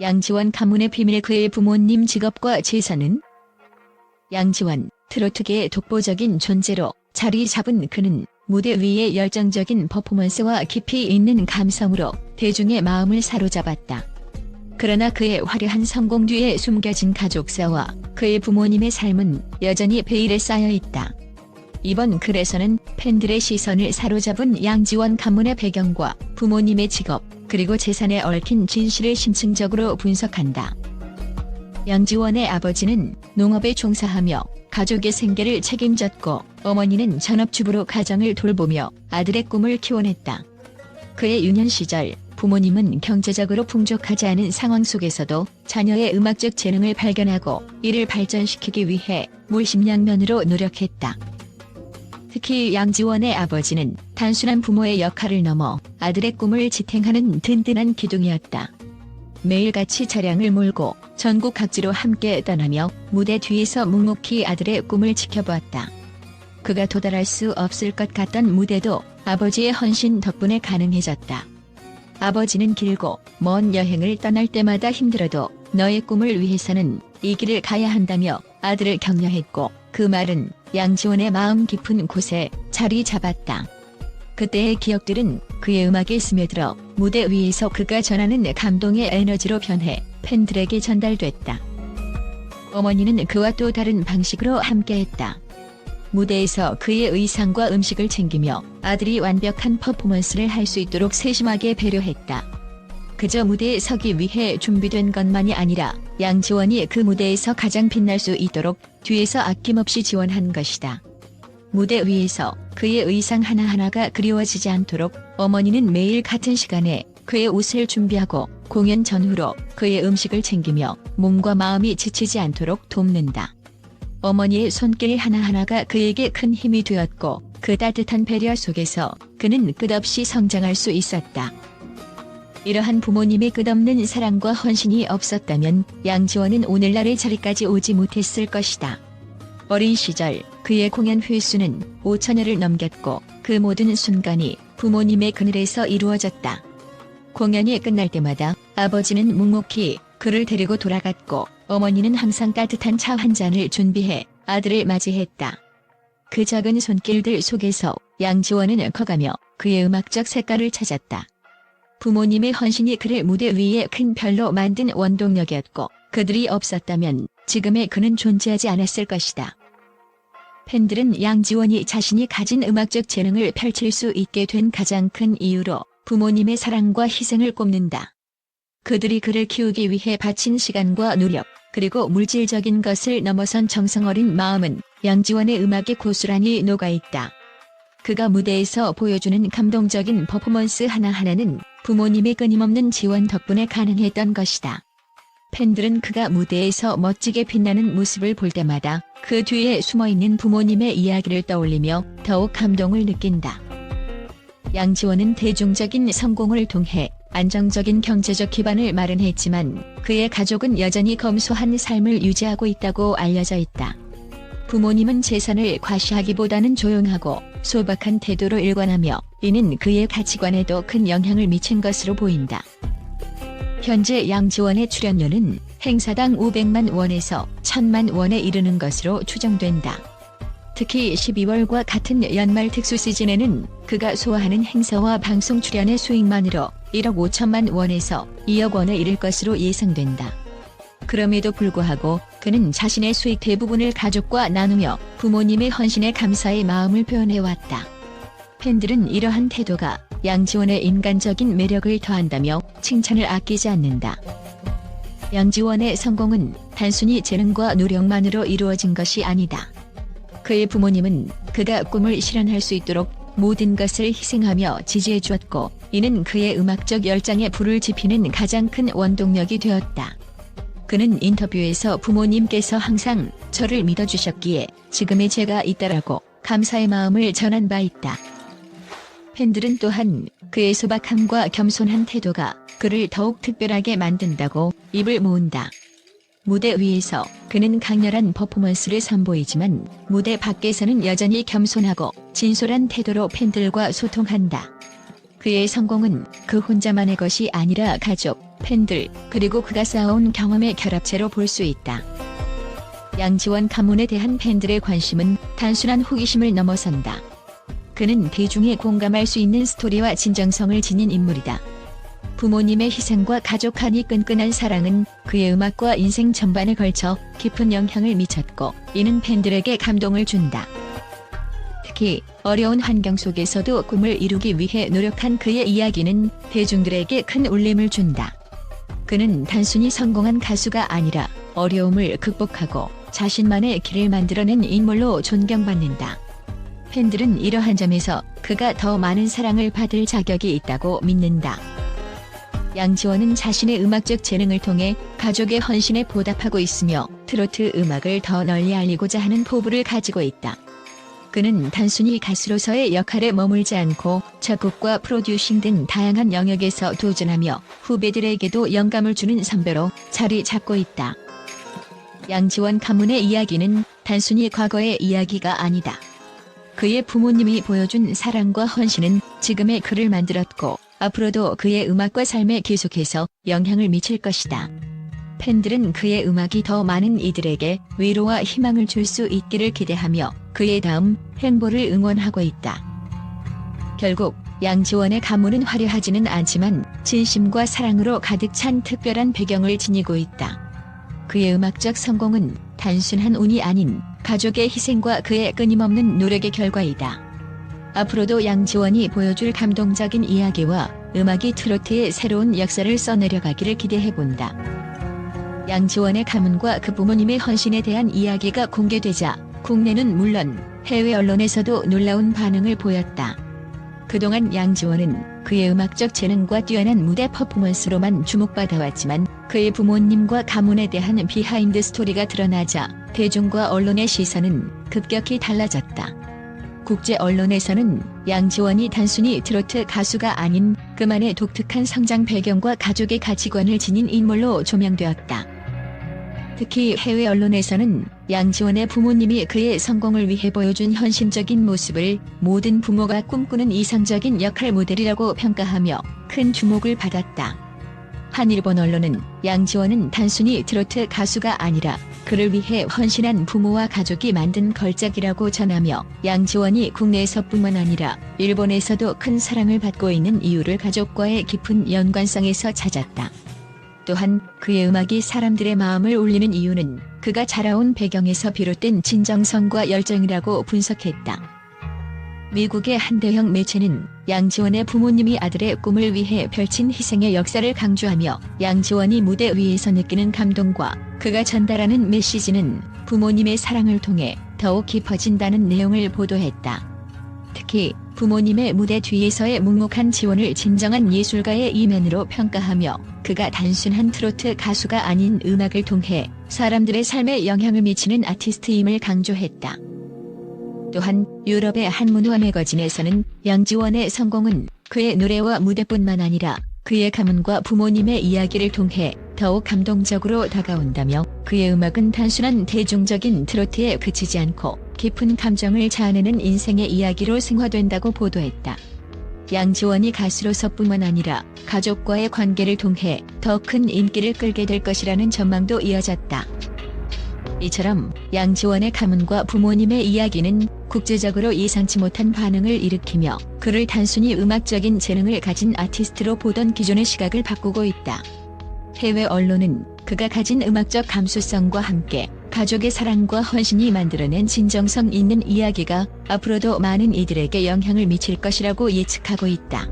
양지원 가문의 비밀. 그의 부모님 직업과 재산은? 양지원, 트로트계의 독보적인 존재로 자리 잡은 그는 무대 위의 열정적인 퍼포먼스와 깊이 있는 감성으로 대중의 마음을 사로잡았다. 그러나 그의 화려한 성공 뒤에 숨겨진 가족사와 그의 부모님의 삶은 여전히 베일에 쌓여 있다. 이번 글에서는 팬들의 시선을 사로잡은 양지원 가문의 배경과 부모님의 직업, 그리고 재산에 얽힌 진실을 심층적으로 분석한다. 양지원의 아버지는 농업에 종사하며 가족의 생계를 책임졌고, 어머니는 전업주부로 가정을 돌보며 아들의 꿈을 키워냈다. 그의 유년 시절 부모님은 경제적으로 풍족하지 않은 상황 속에서도 자녀의 음악적 재능을 발견하고 이를 발전시키기 위해 물심양면으로 노력했다. 특히 양지원의 아버지는 단순한 부모의 역할을 넘어 아들의 꿈을 지탱하는 든든한 기둥이었다. 매일같이 차량을 몰고 전국 각지로 함께 떠나며 무대 뒤에서 묵묵히 아들의 꿈을 지켜보았다. 그가 도달할 수 없을 것 같던 무대도 아버지의 헌신 덕분에 가능해졌다. 아버지는 길고 먼 여행을 떠날 때마다 힘들어도 너의 꿈을 위해서는 이 길을 가야 한다며 아들을 격려했고, 그 말은 양지원의 마음 깊은 곳에 자리 잡았다. 그때의 기억들은 그의 음악에 스며들어 무대 위에서 그가 전하는 감동의 에너지로 변해 팬들에게 전달됐다. 어머니는 그와 또 다른 방식으로 함께했다. 무대에서 그의 의상과 음식을 챙기며 아들이 완벽한 퍼포먼스를 할 수 있도록 세심하게 배려했다. 그저 무대에 서기 위해 준비된 것만이 아니라 양지원이 그 무대에서 가장 빛날 수 있도록 뒤에서 아낌없이 지원한 것이다. 무대 위에서 그의 의상 하나하나가 그리워지지 않도록 어머니는 매일 같은 시간에 그의 옷을 준비하고 공연 전후로 그의 음식을 챙기며 몸과 마음이 지치지 않도록 돕는다. 어머니의 손길 하나하나가 그에게 큰 힘이 되었고, 그 따뜻한 배려 속에서 그는 끝없이 성장할 수 있었다. 이러한 부모님의 끝없는 사랑과 헌신이 없었다면 양지원은 오늘날의 자리까지 오지 못했을 것이다. 어린 시절 그의 공연 횟수는 5,000여를 넘겼고, 그 모든 순간이 부모님의 그늘에서 이루어졌다. 공연이 끝날 때마다 아버지는 묵묵히 그를 데리고 돌아갔고, 어머니는 항상 따뜻한 차 한 잔을 준비해 아들을 맞이했다. 그 작은 손길들 속에서 양지원은 커가며 그의 음악적 색깔을 찾았다. 부모님의 헌신이 그를 무대 위에 큰 별로 만든 원동력이었고, 그들이 없었다면 지금의 그는 존재하지 않았을 것이다. 팬들은 양지원이 자신이 가진 음악적 재능을 펼칠 수 있게 된 가장 큰 이유로 부모님의 사랑과 희생을 꼽는다. 그들이 그를 키우기 위해 바친 시간과 노력, 그리고 물질적인 것을 넘어선 정성 어린 마음은 양지원의 음악에 고스란히 녹아있다. 그가 무대에서 보여주는 감동적인 퍼포먼스 하나하나는 부모님의 끊임없는 지원 덕분에 가능했던 것이다. 팬들은 그가 무대에서 멋지게 빛나는 모습을 볼 때마다 그 뒤에 숨어있는 부모님의 이야기를 떠올리며 더욱 감동을 느낀다. 양지원은 대중적인 성공을 통해 안정적인 경제적 기반을 마련했지만 그의 가족은 여전히 검소한 삶을 유지하고 있다고 알려져 있다. 부모님은 재산을 과시하기보다는 조용하고 소박한 태도로 일관하며 이는 그의 가치관에도 큰 영향을 미친 것으로 보인다. 현재 양지원의 출연료는 행사당 500만 원에서 1000만 원에 이르는 것으로 추정된다. 특히 12월과 같은 연말 특수 시즌에는 그가 소화하는 행사와 방송 출연의 수익만으로 1억 5천만 원에서 2억 원에 이를 것으로 예상된다. 그럼에도 불구하고 그는 자신의 수익 대부분을 가족과 나누며 부모님의 헌신에 감사의 마음을 표현해왔다. 팬들은 이러한 태도가 양지원의 인간적인 매력을 더한다며 칭찬을 아끼지 않는다. 양지원의 성공은 단순히 재능과 노력만으로 이루어진 것이 아니다. 그의 부모님은 그가 꿈을 실현할 수 있도록 모든 것을 희생하며 지지해 주었고, 이는 그의 음악적 열정에 불을 지피는 가장 큰 원동력이 되었다. 그는 인터뷰에서 부모님께서 항상 저를 믿어주셨기에 지금의 제가 있다라고 감사의 마음을 전한 바 있다. 팬들은 또한 그의 소박함과 겸손한 태도가 그를 더욱 특별하게 만든다고 입을 모은다. 무대 위에서 그는 강렬한 퍼포먼스를 선보이지만 무대 밖에서는 여전히 겸손하고 진솔한 태도로 팬들과 소통한다. 그의 성공은 그 혼자만의 것이 아니라 가족, 팬들, 그리고 그가 쌓아온 경험의 결합체로 볼 수 있다. 양지원 가문에 대한 팬들의 관심은 단순한 호기심을 넘어선다. 그는 대중이 공감할 수 있는 스토리와 진정성을 지닌 인물이다. 부모님의 희생과 가족 간의 끈끈한 사랑은 그의 음악과 인생 전반에 걸쳐 깊은 영향을 미쳤고, 이는 팬들에게 감동을 준다. 특히 어려운 환경 속에서도 꿈을 이루기 위해 노력한 그의 이야기는 대중들에게 큰 울림을 준다. 그는 단순히 성공한 가수가 아니라 어려움을 극복하고 자신만의 길을 만들어낸 인물로 존경받는다. 팬들은 이러한 점에서 그가 더 많은 사랑을 받을 자격이 있다고 믿는다. 양지원은 자신의 음악적 재능을 통해 가족의 헌신에 보답하고 있으며 트로트 음악을 더 널리 알리고자 하는 포부를 가지고 있다. 그는 단순히 가수로서의 역할에 머물지 않고 작곡과 프로듀싱 등 다양한 영역에서 도전하며 후배들에게도 영감을 주는 선배로 자리 잡고 있다. 양지원 가문의 이야기는 단순히 과거의 이야기가 아니다. 그의 부모님이 보여준 사랑과 헌신은 지금의 그를 만들었고, 앞으로도 그의 음악과 삶에 계속해서 영향을 미칠 것이다. 팬들은 그의 음악이 더 많은 이들에게 위로와 희망을 줄 수 있기를 기대하며 그의 다음 행보를 응원하고 있다. 결국 양지원의 가문은 화려하지는 않지만 진심과 사랑으로 가득 찬 특별한 배경을 지니고 있다. 그의 음악적 성공은 단순한 운이 아닌 가족의 희생과 그의 끊임없는 노력의 결과이다. 앞으로도 양지원이 보여줄 감동적인 이야기와 음악이 트로트의 새로운 역사를 써내려가기를 기대해본다. 양지원의 가문과 그 부모님의 헌신에 대한 이야기가 공개되자 국내는 물론 해외 언론에서도 놀라운 반응을 보였다. 그동안 양지원은 그의 음악적 재능과 뛰어난 무대 퍼포먼스로만 주목받아왔지만 그의 부모님과 가문에 대한 비하인드 스토리가 드러나자 대중과 언론의 시선은 급격히 달라졌다. 국제 언론에서는 양지원이 단순히 트로트 가수가 아닌 그만의 독특한 성장 배경과 가족의 가치관을 지닌 인물로 조명되었다. 특히 해외 언론에서는 양지원의 부모님이 그의 성공을 위해 보여준 헌신적인 모습을 모든 부모가 꿈꾸는 이상적인 역할 모델이라고 평가하며 큰 주목을 받았다. 한 일본 언론은 양지원은 단순히 트로트 가수가 아니라 그를 위해 헌신한 부모와 가족이 만든 걸작이라고 전하며 양지원이 국내에서뿐만 아니라 일본에서도 큰 사랑을 받고 있는 이유를 가족과의 깊은 연관성에서 찾았다. 또한 그의 음악이 사람들의 마음을 울리는 이유는 그가 자라온 배경에서 비롯된 진정성과 열정이라고 분석했다. 미국의 한 대형 매체는 양지원의 부모님이 아들의 꿈을 위해 펼친 희생의 역사를 강조하며 양지원이 무대 위에서 느끼는 감동과 그가 전달하는 메시지는 부모님의 사랑을 통해 더욱 깊어진다는 내용을 보도했다. 특히 부모님의 무대 뒤에서의 묵묵한 지원을 진정한 예술가의 이면으로 평가하며 그가 단순한 트로트 가수가 아닌 음악을 통해 사람들의 삶에 영향을 미치는 아티스트임을 강조했다. 또한 유럽의 한 문화 매거진에서는 양지원의 성공은 그의 노래와 무대뿐만 아니라 그의 가문과 부모님의 이야기를 통해 더욱 감동적으로 다가온다며 그의 음악은 단순한 대중적인 트로트에 그치지 않고 깊은 감정을 자아내는 인생의 이야기로 승화된다고 보도했다. 양지원이 가수로서뿐만 아니라 가족과의 관계를 통해 더 큰 인기를 끌게 될 것이라는 전망도 이어졌다. 이처럼 양지원의 가문과 부모님의 이야기는 국제적으로 예상치 못한 반응을 일으키며 그를 단순히 음악적인 재능을 가진 아티스트로 보던 기존의 시각을 바꾸고 있다. 해외 언론은 그가 가진 음악적 감수성과 함께 가족의 사랑과 헌신이 만들어낸 진정성 있는 이야기가 앞으로도 많은 이들에게 영향을 미칠 것이라고 예측하고 있다.